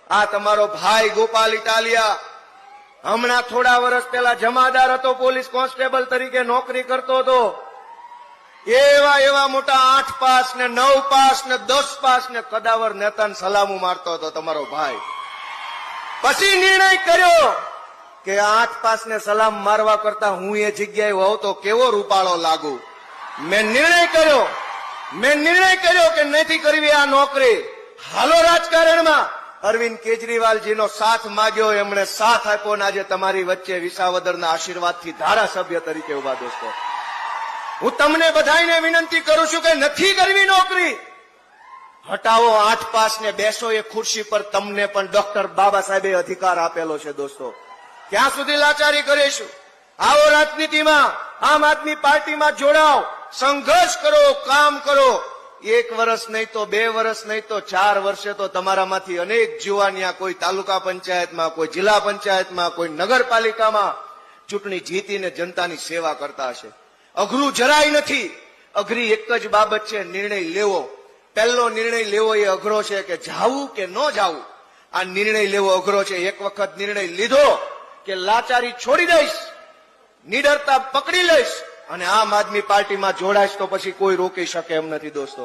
આ તમારો ભાઈ ગોપાલ ઇટાલિયા હમણાં થોડા વર્ષ પહેલા જમાદાર હતો, પોલીસ કોન્સ્ટેબલ તરીકે નોકરી કરતો હતો. એવા મોટા 8 પાસ ને 9 પાસ ને 10 પાસ ને કદાવર નેતાને સલામું મારતો હતો તમારો ભાઈ. પછી નિર્ણય કર્યો કે 8 પાસ ને સલામ મારવા કરતા હું એ જગ્યાએ હોઉં તો કેવો રૂપાળો લાગુ. મેં નિર્ણય કર્યો કે નથી કરવી આ નોકરી. હાલો રાજકારણમાં. અરવિંદ કેજરીવાલજીનો સાથ માંગ્યો, એમણે સાથ આપ્યો ને આજે તમારી વચ્ચે વિસાવદરના આશીર્વાદથી ધારાસભ્ય તરીકે ઉભા. દોસ્તો, હું તમને બધાને વિનંતી કરું છું કે નથી કરવી નોકરી, હટાવો 8 પાસ ને બેસો એ ખુરશી પર. તમને પણ ડોક્ટર બાબા સાહેબે અધિકાર આપેલો છે. દોસ્તો, ક્યાં સુધી લાચારી કરીશું? આવો રાજનીતિમાં, આમ આદમી પાર્ટીમાં જોડાઓ, સંઘર્ષ કરો, કામ કરો. 1 વર્ષ નહીં તો 2 વર્ષ નહીં તો 4 વર્ષે તો તમારામાંથી અનેક જુવાનિયા કોઈ તાલુકા પંચાયતમાં, કોઈ જિલ્લા પંચાયતમાં, કોઈ નગરપાલિકામાં ચૂંટણી જીતીને જનતાની સેવા કરતા હશે. અઘરું જરાય નથી. અઘરી એક જ બાબત છે, નિર્ણય લેવો. પહેલો નિર્ણય લેવો એ અઘરો છે કે જાવું કે ન જાવું. આ નિર્ણય લેવો અઘરો છે. એક વખત નિર્ણય લીધો કે લાચારી છોડી દઈશ, નિડરતા પકડી લઈશ અને આમ આદમી પાર્ટીમાં જોડાઈશ તો પછી કોઈ રોકી શકે એમ નથી. દોસ્તો,